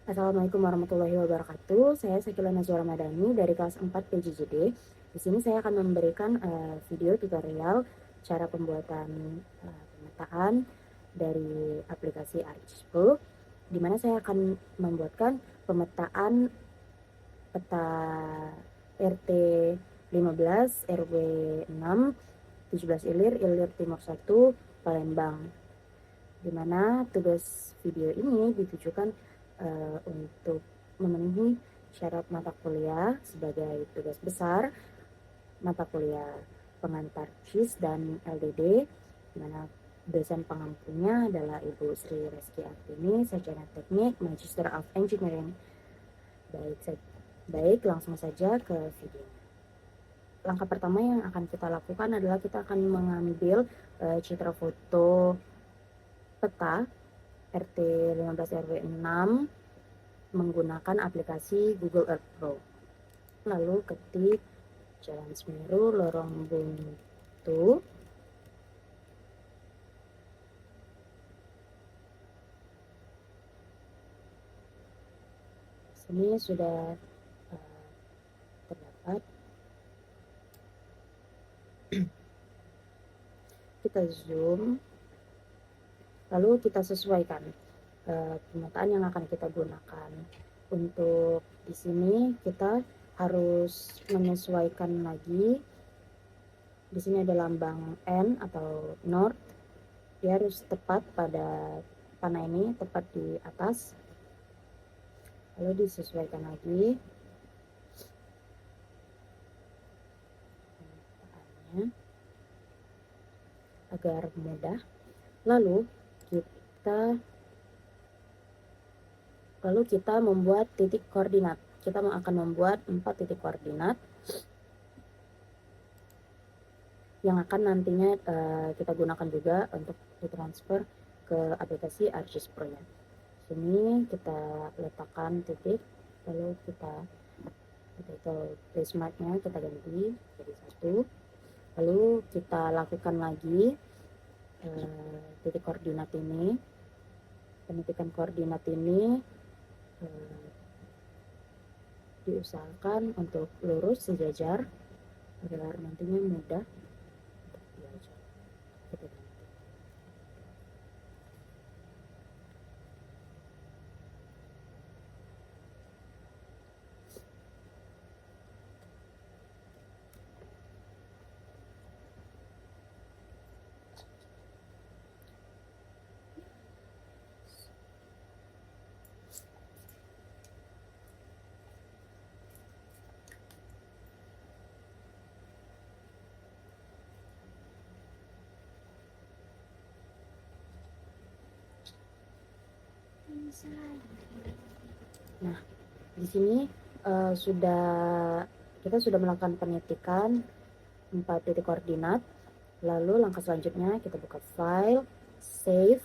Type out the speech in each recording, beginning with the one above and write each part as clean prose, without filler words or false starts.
Assalamualaikum warahmatullahi wabarakatuh. Saya Sakila Nazwa Ramadhani dari kelas 4 PJJD. Di sini saya akan memberikan video tutorial cara pembuatan pemetaan dari aplikasi ArcGIS, di mana saya akan membuatkan pemetaan peta RT 15 RW 6 17 Ilir, Ilir Timur 1, Palembang. Di mana tugas video ini ditujukan untuk memenuhi syarat mata kuliah sebagai tugas besar mata kuliah pengantar CIS dan LDD, di mana dosen pengampunya adalah Ibu Sri Reski Artini, sarjana teknik, Magister of Engineering. Baik, langsung saja ke video. Langkah pertama yang akan kita lakukan adalah kita akan mengambil citra foto peta RT 15 RW 6 menggunakan aplikasi Google Earth Pro. Lalu ketik Jalan Semeru, Lorong Buntu. Sini sudah terdapat. Kita zoom. Lalu kita sesuaikan pemetaan yang akan kita gunakan. Untuk di sini kita harus menyesuaikan lagi. Di sini ada lambang N atau North. Dia harus tepat pada panah ini, tepat di atas. Lalu disesuaikan lagi pemetaannya agar mudah. Lalu kita membuat titik koordinat. Kita akan membuat 4 titik koordinat yang akan nantinya kita gunakan juga untuk ditransfer ke aplikasi ArcGIS Pro-nya. Sini kita letakkan titik, lalu kita placemarknya kita ganti jadi 1. Lalu kita lakukan lagi titik koordinat ini. Penitikan koordinat ini diusahakan untuk lurus sejajar agar nantinya mudah untuk belajar. Kita ganti. Nah, di sini kita sudah melakukan penitikan 4 titik koordinat. Lalu langkah selanjutnya kita buka file, save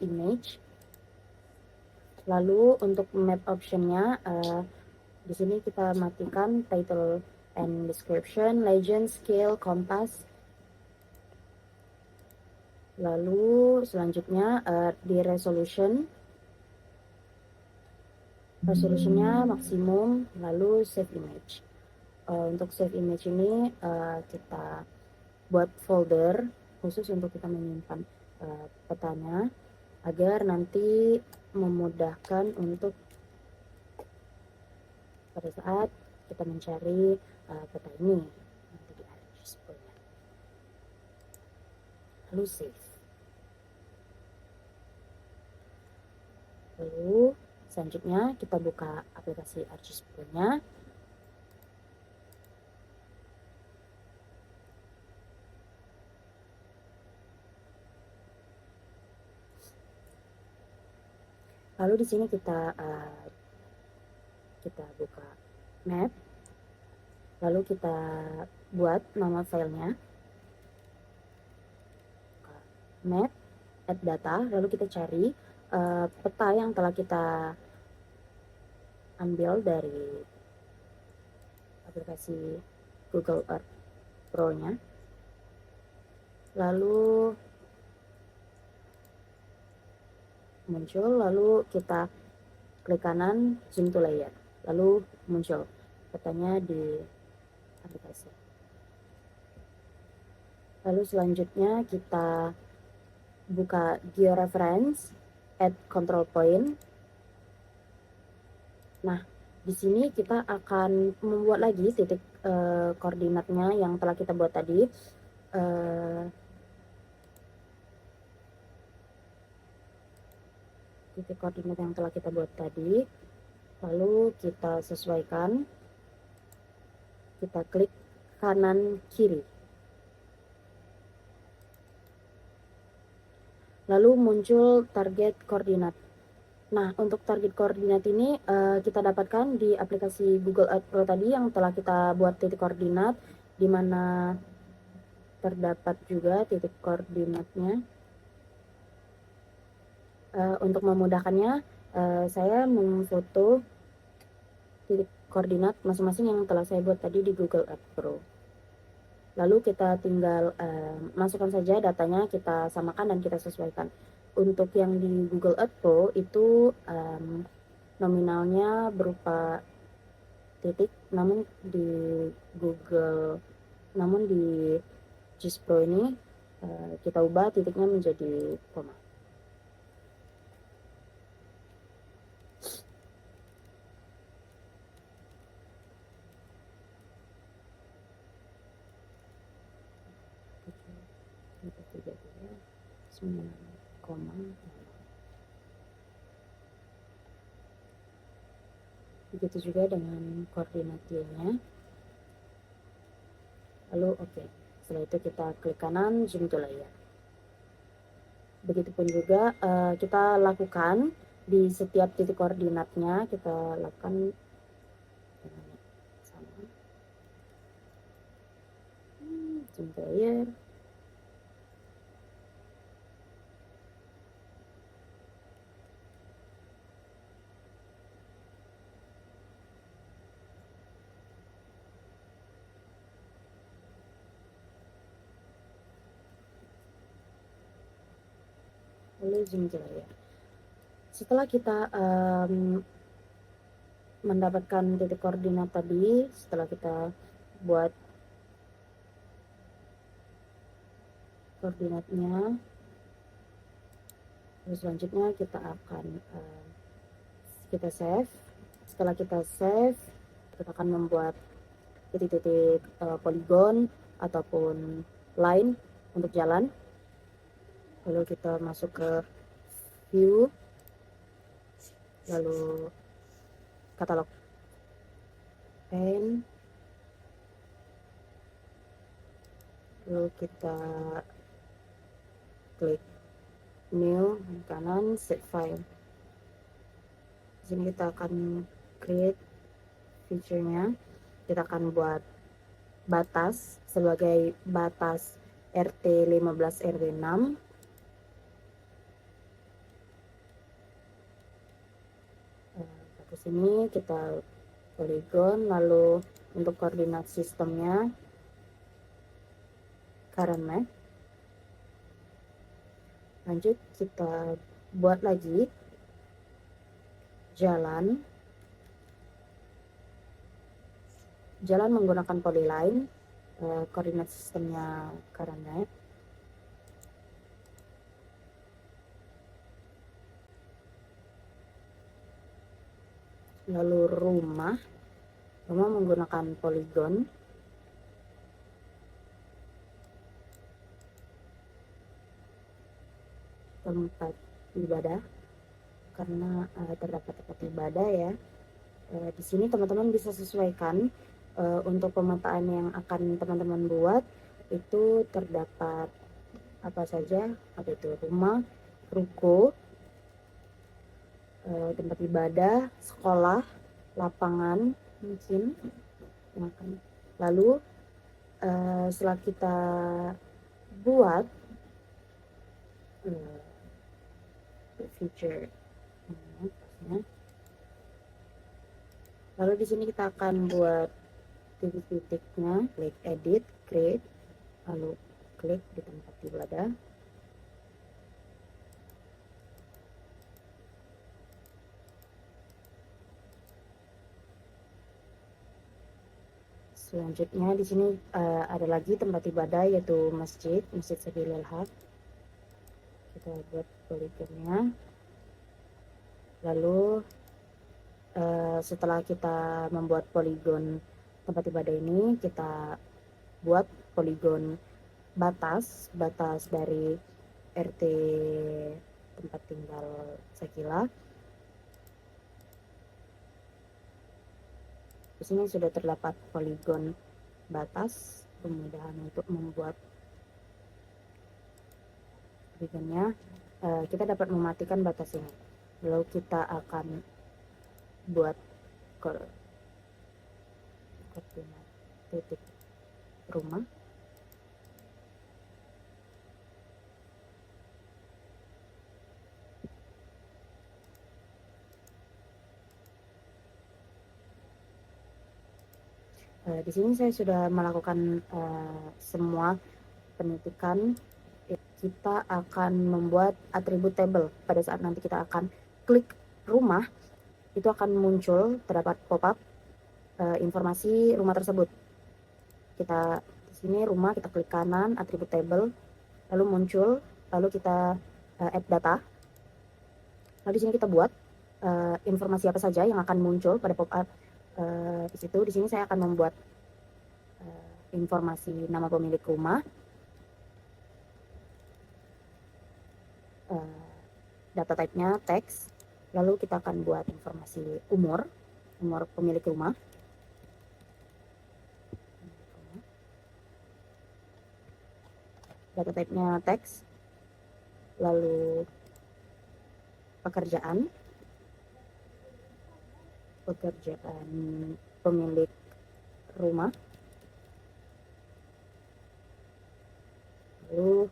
image. Lalu untuk map optionnya di sini kita matikan title and description, legend, scale, compass. Lalu selanjutnya di resolusinya maksimum, lalu save image. Untuk save image ini kita buat folder khusus untuk kita menyimpan petanya agar nanti memudahkan untuk pada saat kita mencari peta ini nanti di ArcGIS Pro-nya. Lalu save. Lalu selanjutnya kita buka aplikasi ArcGIS Pro-nya. Lalu di sini kita buka map. Lalu kita buat nama filenya map add data. Lalu kita cari peta yang telah kita ambil dari aplikasi Google Earth Pro-nya. Lalu muncul, lalu kita klik kanan, zoom to layer, lalu muncul petanya di aplikasi. Lalu selanjutnya kita buka georeference, add control point. Nah, di sini kita akan membuat lagi titik koordinatnya yang telah kita buat tadi. Titik koordinat yang telah kita buat tadi, lalu kita sesuaikan, kita klik kanan kiri, lalu muncul target koordinat. Nah, untuk target koordinat ini kita dapatkan di aplikasi Google Earth Pro tadi yang telah kita buat titik koordinat, di mana terdapat juga titik koordinatnya. Untuk memudahkannya, saya memfoto titik koordinat masing-masing yang telah saya buat tadi di Google Earth Pro. Lalu kita tinggal masukkan saja datanya, kita samakan dan kita sesuaikan. Untuk yang di Google Earth Pro itu nominalnya berupa titik, namun di JIS Pro ini kita ubah titiknya menjadi koma. Begitu juga dengan koordinat Y-nya. Lalu oke. Setelah itu kita klik kanan, zoom to layer. Begitupun juga kita lakukan di setiap titik koordinatnya, kita lakukan dengan sama. Zoom to layer. Lalu zoom to layer. Setelah kita mendapatkan titik koordinat tadi, setelah kita buat koordinatnya, selanjutnya kita akan kita save. Setelah kita save, kita akan membuat titik-titik poligon ataupun line untuk jalan. Lalu kita masuk ke view, lalu katalog, pen, lalu kita klik new kanan, save file. Di sini kita akan create feature-nya. Kita akan buat batas sebagai batas RT 15 RW 6. Ke sini kita poligon, lalu untuk koordinat sistemnya current map. Lanjut kita buat lagi jalan menggunakan polyline, koordinat sistemnya current map. Lalu rumah menggunakan poligon. Tempat ibadah, karena terdapat tempat ibadah ya. Di sini teman-teman bisa sesuaikan untuk pemetaan yang akan teman-teman buat itu terdapat apa saja, apa itu rumah, ruko, tempat ibadah, sekolah, lapangan mungkin. Lalu setelah kita buat feature, lalu di sini kita akan buat titik-titiknya, klik edit, create, lalu klik di tempat ibadah. Selanjutnya di sini ada lagi tempat ibadah yaitu Masjid Sabilil Haq. Kita buat poligonnya. Lalu setelah kita membuat poligon tempat ibadah ini, kita buat poligon batas dari RT tempat tinggal Sakila. Di sini sudah terdapat poligon batas, kemudahan untuk membuat poligonnya. Kita dapat mematikan batas ini. Lalu kita akan buat koordinat titik rumah. Di sini saya sudah melakukan semua penitikan. Kita akan membuat atribut table. Pada saat nanti kita akan klik rumah, itu akan muncul, terdapat pop-up informasi rumah tersebut. Kita di sini rumah, kita klik kanan, atribut table, lalu muncul, lalu kita add data. Lalu di sini kita buat informasi apa saja yang akan muncul pada pop-up di situ. Di sini saya akan membuat informasi nama pemilik rumah, data type-nya teks, lalu kita akan buat informasi umur pemilik rumah, data type-nya teks, lalu pekerjaan pemilik rumah, lalu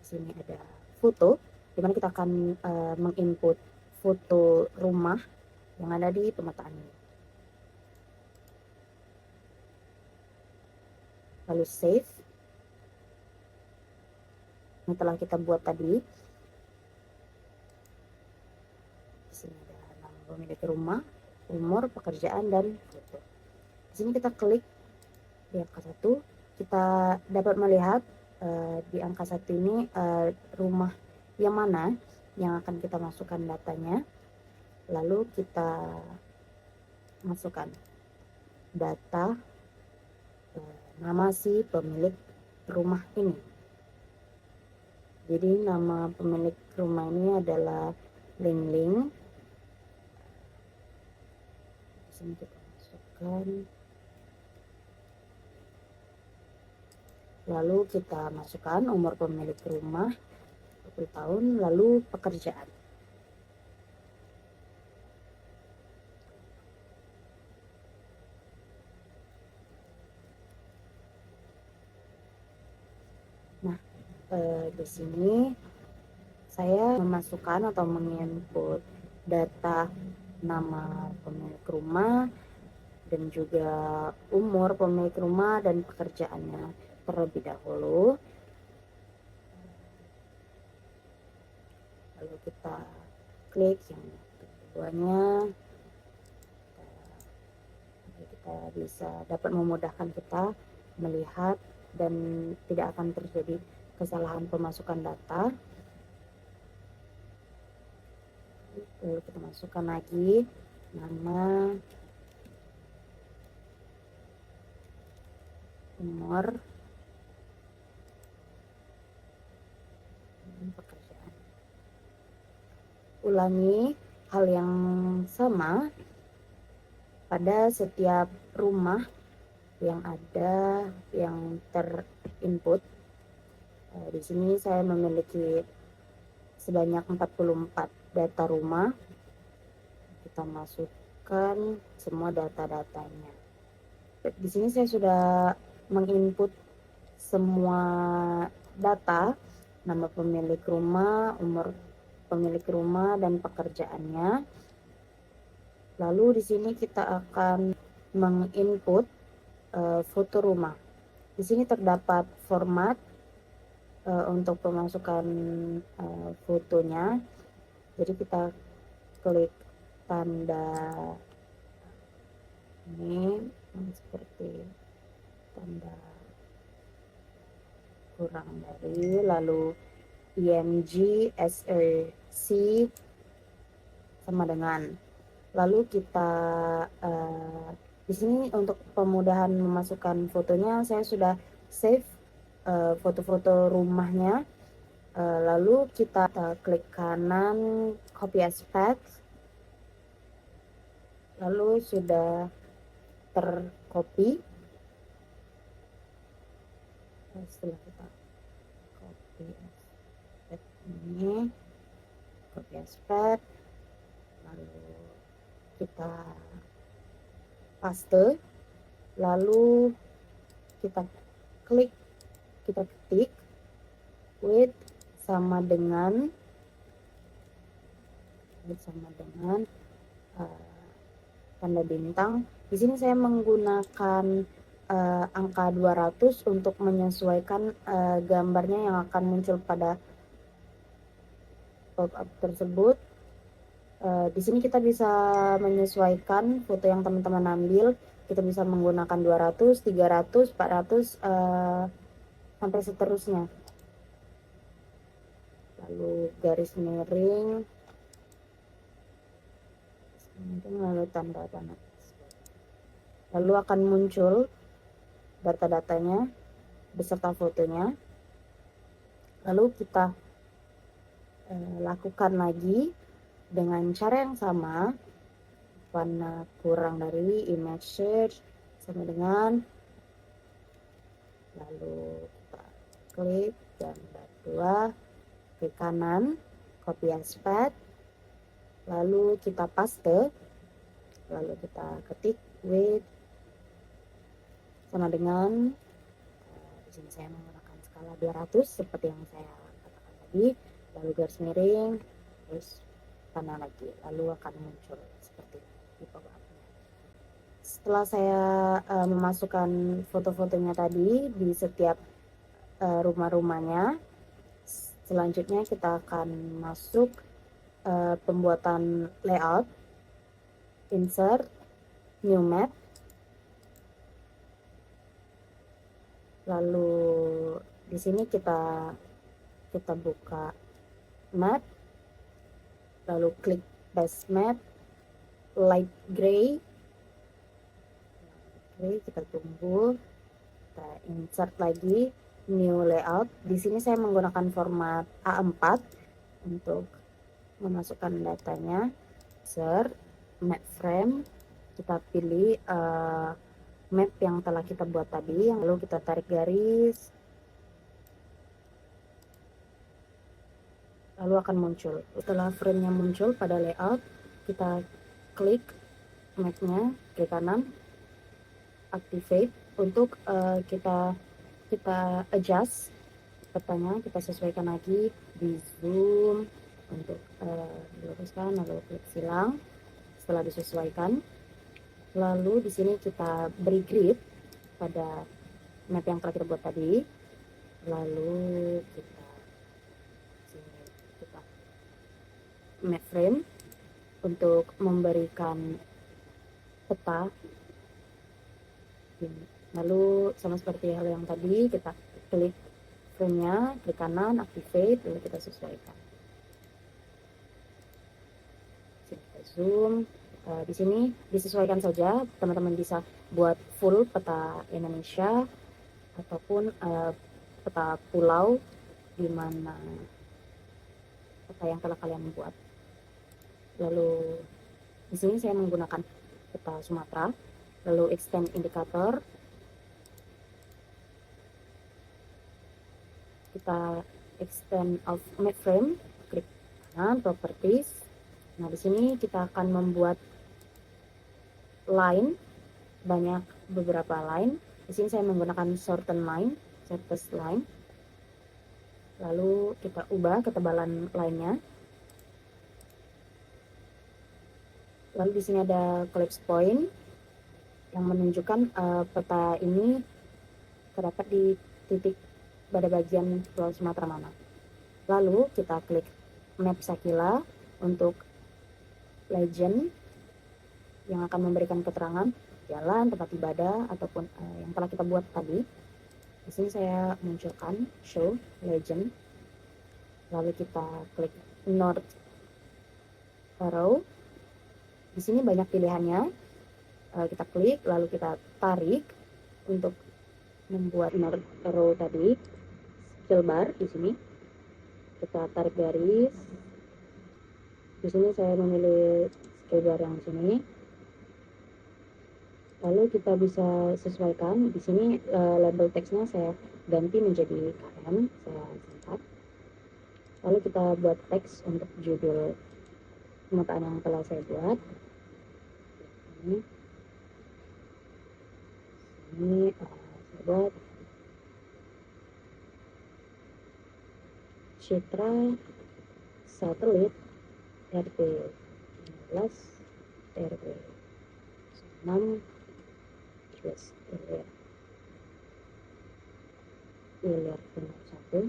di sini ada foto, di mana kita akan menginput foto rumah yang ada di pemetaan ini. Lalu save. Ini telah kita buat tadi. Di sini ada nama pemilik rumah, umur, pekerjaan, dan foto. Di sini kita klik di angka 1, kita dapat melihat di angka 1 ini rumah yang mana yang akan kita masukkan datanya. Lalu kita masukkan data nama si pemilik rumah ini. Jadi nama pemilik rumah ini adalah Ling. Di sini kita masukkan. Lalu kita masukkan umur pemilik rumah 20 tahun, lalu pekerjaan. Nah, di sini saya memasukkan atau menginput data nama pemilik rumah dan juga umur pemilik rumah dan pekerjaannya terlebih dahulu. Lalu kita klik yang keduanya, kita bisa dapat memudahkan kita melihat dan tidak akan terjadi kesalahan pemasukan data. Lalu kita masukkan lagi nama, umur, dan pekerjaan. Ulangi hal yang sama pada setiap rumah yang ada yang terinput. Di sini saya memiliki sebanyak 44 data rumah. Kita masukkan semua data-datanya. Di sini saya sudah menginput semua data, nama pemilik rumah, umur pemilik rumah, dan pekerjaannya. Lalu di sini kita akan menginput foto rumah. Di sini terdapat format untuk pemasukan fotonya. Jadi kita klik tanda ini seperti tanda kurang dari, lalu img src sama dengan. Lalu kita di sini untuk pemudahan memasukkan fotonya, saya sudah save foto-foto rumahnya. Lalu kita klik kanan copy as path, lalu sudah tercopy. Setelah kita copy as path ini, copy as path, lalu kita paste, lalu kita klik, kita ketik width sama dengan tanda bintang. Di sini saya menggunakan angka 200 untuk menyesuaikan gambarnya yang akan muncul pada pop-up tersebut. Di sini kita bisa menyesuaikan foto yang teman-teman ambil. Kita bisa menggunakan 200, 300, 400 sampai seterusnya. Lalu garis miring, lalu tanda panah. Lalu akan muncul data-datanya beserta fotonya. Lalu kita lakukan lagi dengan cara yang sama, warna kurang dari image search sama dengan, lalu kita klik gambar 2, klik kanan copy as path, lalu kita paste, lalu kita ketik width sama dengan, di sini saya menggunakan skala 200 seperti yang saya katakan tadi, lalu garis miring, terus kanan lagi, lalu akan muncul seperti ini di pop-up-nya. Setelah saya memasukkan foto-fotonya tadi di setiap rumah-rumahnya, selanjutnya kita akan masuk pembuatan layout, insert, new map, lalu di sini kita buka map, lalu klik base map, light gray, kita tunggu, kita insert lagi new layout. Di sini saya menggunakan format A4 untuk memasukkan datanya. Insert map frame, kita pilih map yang telah kita buat tadi, lalu kita tarik garis, lalu akan muncul. Setelah frame-nya muncul pada layout, kita klik map-nya, klik kanan, activate untuk kita adjust petanya, kita sesuaikan lagi di zoom untuk diluruskan, lalu klik silang. Setelah disesuaikan, lalu di sini kita beri grid pada map yang telah kita buat tadi, lalu kita map frame untuk memberikan peta. Lalu sama seperti hal yang tadi, kita klik frame-nya, klik kanan, activate, lalu kita sesuaikan. Kita zoom. Di sini disesuaikan saja, teman-teman bisa buat full peta Indonesia ataupun peta pulau di mana peta yang telah kalian buat. Lalu di sini saya menggunakan peta Sumatera, lalu extend indikator, kita extend of map frame, klik kanan properties. Nah, di sini kita akan membuat line, banyak beberapa line. Di sini saya menggunakan shorten line, shortest line. Lalu kita ubah ketebalan line-nya. Lalu di sini ada collapse point yang menunjukkan peta ini terdapat di titik pada bagian Pulau Sumatera mana. Lalu kita klik map Sakila untuk legend yang akan memberikan keterangan jalan, tempat ibadah, ataupun yang telah kita buat tadi. Di sini saya munculkan show legend, lalu kita klik north arrow. Di sini banyak pilihannya, kita klik lalu kita tarik untuk membuat north arrow tadi. Skill bar di sini kita tarik garis. Di sini saya memilih skill bar yang sini. Lalu kita bisa sesuaikan. Di sini label teksnya saya ganti menjadi keren, saya singkat. Lalu kita buat teks untuk judul pemetaan yang telah saya buat. Ini saya buat Citra Satelit RP 15 RP 6 ilir 1.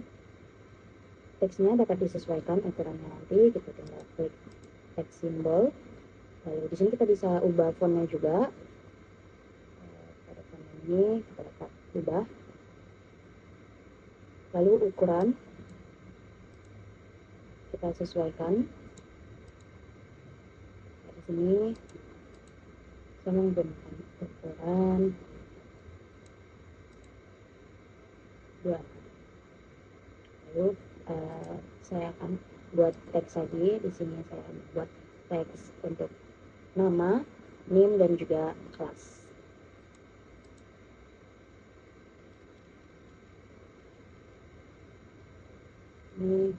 Teksnya dapat disesuaikan ukurannya, nanti kita tinggal klik teks simbol. Lalu di sini kita bisa ubah fontnya juga. Pada font ini kita dapat ubah. Lalu ukuran kita sesuaikan. Di sini saya menggunakan ukuran 2. Lalu saya akan buat teks lagi. Di sini saya akan buat teks untuk nama, name, dan juga kelas. Ini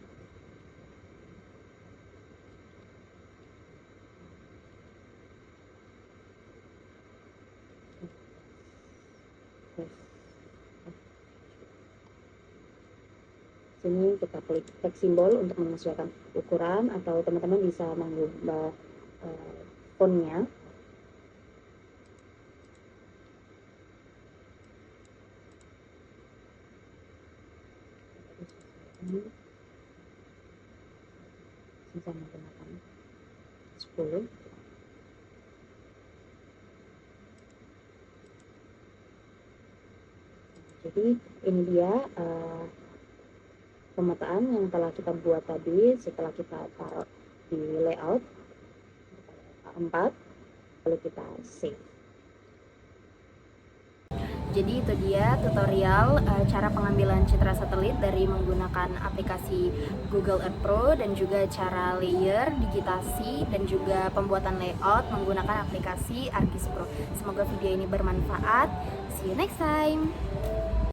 sini kita klik teks simbol untuk menyesuaikan ukuran, atau teman-teman bisa mengubah fontnya. Bisa menggunakan 10. Jadi ini dia pemetaan yang telah kita buat tadi setelah kita taruh di layout 4, lalu kita save. Jadi itu dia tutorial cara pengambilan citra satelit dari menggunakan aplikasi Google Earth Pro, dan juga cara layer, digitasi, dan juga pembuatan layout menggunakan aplikasi ArcGIS Pro. Semoga video ini bermanfaat. See you next time.